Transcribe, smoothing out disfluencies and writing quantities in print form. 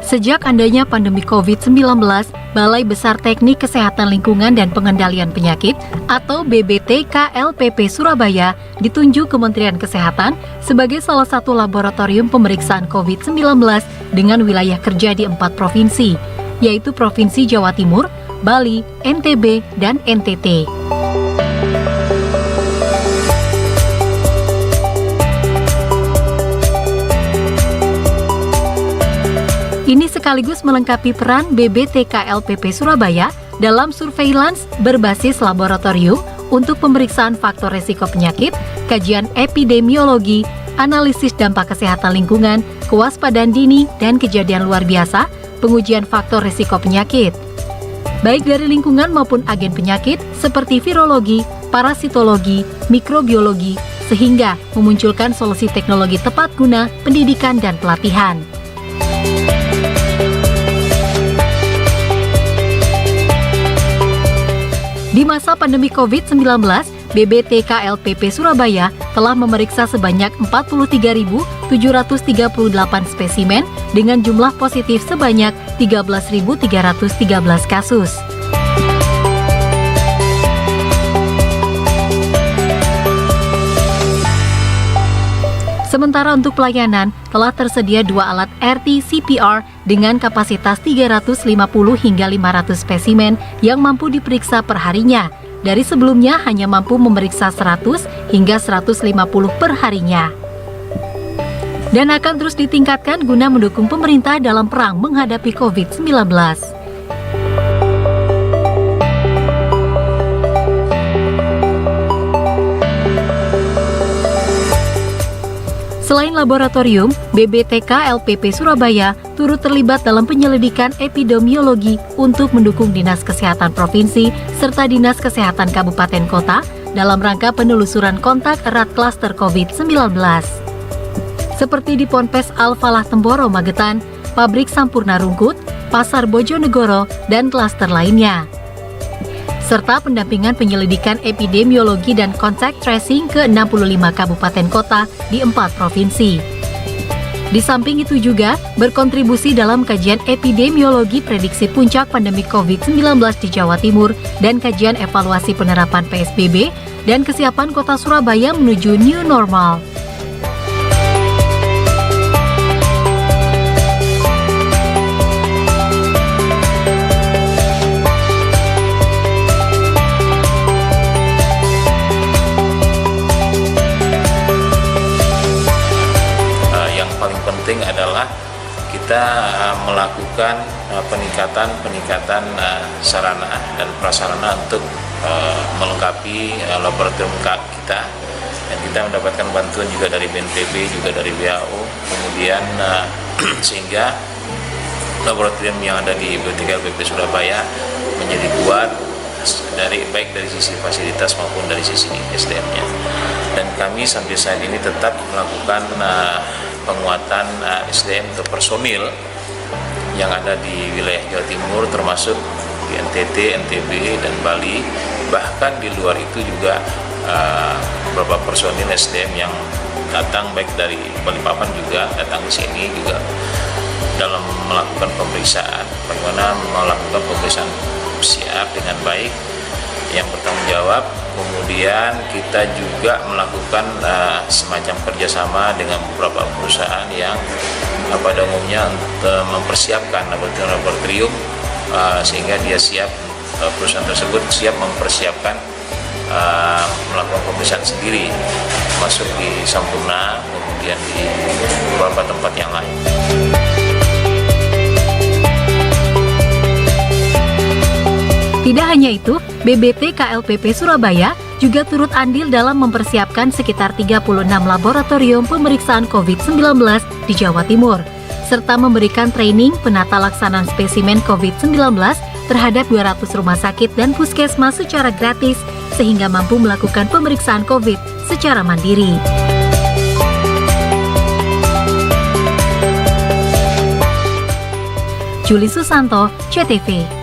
Sejak adanya pandemi COVID-19, Balai Besar Teknik Kesehatan Lingkungan dan Pengendalian Penyakit atau BBTKLPP Surabaya ditunjuk Kementerian Kesehatan sebagai salah satu laboratorium pemeriksaan COVID-19 dengan wilayah kerja di 4 provinsi, yaitu Provinsi Jawa Timur, Bali, NTB, dan NTT. Ini sekaligus melengkapi peran BBTKLPP Surabaya dalam surveillance berbasis laboratorium untuk pemeriksaan faktor resiko penyakit, kajian epidemiologi, analisis dampak kesehatan lingkungan, kewaspadaan dini, dan kejadian luar biasa, pengujian faktor resiko penyakit. Baik dari lingkungan maupun agen penyakit seperti virologi, parasitologi, mikrobiologi, sehingga memunculkan solusi teknologi tepat guna, pendidikan, dan pelatihan. Di masa pandemi COVID-19, BBTKLPP Surabaya telah memeriksa sebanyak 43.738 spesimen dengan jumlah positif sebanyak 13.313 kasus. Sementara untuk pelayanan, telah tersedia 2 alat RT-CPR dengan kapasitas 350 hingga 500 spesimen yang mampu diperiksa per harinya. Dari sebelumnya hanya mampu memeriksa 100 hingga 150 per harinya. Dan akan terus ditingkatkan guna mendukung pemerintah dalam perang menghadapi COVID-19. Selain laboratorium, BBTKLPP Surabaya turut terlibat dalam penyelidikan epidemiologi untuk mendukung Dinas Kesehatan Provinsi serta Dinas Kesehatan Kabupaten Kota dalam rangka penelusuran kontak erat klaster COVID-19. Seperti di Ponpes Al-Falah Temboro Magetan, Pabrik Sampurna Rungkut, Pasar Bojonegoro, dan klaster lainnya. Serta pendampingan penyelidikan epidemiologi dan contact tracing ke 65 kabupaten kota di 4 provinsi. Di samping itu juga berkontribusi dalam kajian epidemiologi prediksi puncak pandemi COVID-19 di Jawa Timur dan kajian evaluasi penerapan PSBB dan kesiapan kota Surabaya menuju new normal. Penting adalah kita melakukan peningkatan sarana dan prasarana untuk melengkapi laboratorium kita, dan kita mendapatkan bantuan juga dari BNPB, juga dari WHO, kemudian sehingga laboratorium yang ada di BBTKLPP Surabaya menjadi kuat baik dari sisi fasilitas maupun dari sisi SDM-nya. Dan kami sampai saat ini tetap melakukan penguatan SDM untuk personil yang ada di wilayah Jawa Timur, termasuk di NTT, NTB, dan Bali. Bahkan di luar itu juga beberapa personil SDM yang datang baik dari Balikpapan juga datang ke sini juga dalam melakukan pemeriksaan. Bagaimana melakukan pemeriksaan PCR dengan baik, yang bertanggung jawab. Kemudian kita juga melakukan semacam kerjasama dengan beberapa perusahaan yang pada umumnya mempersiapkan laboratorium sehingga dia siap, perusahaan tersebut siap mempersiapkan melakukan pemeriksaan sendiri, masuk di Sampurna, kemudian di beberapa tempat yang lain. Tidak hanya itu, BBTKLPP Surabaya juga turut andil dalam mempersiapkan sekitar 36 laboratorium pemeriksaan COVID-19 di Jawa Timur, serta memberikan training penata laksanaan spesimen COVID-19 terhadap 200 rumah sakit dan puskesmas secara gratis, sehingga mampu melakukan pemeriksaan COVID secara mandiri. Juli Susanto, CTV.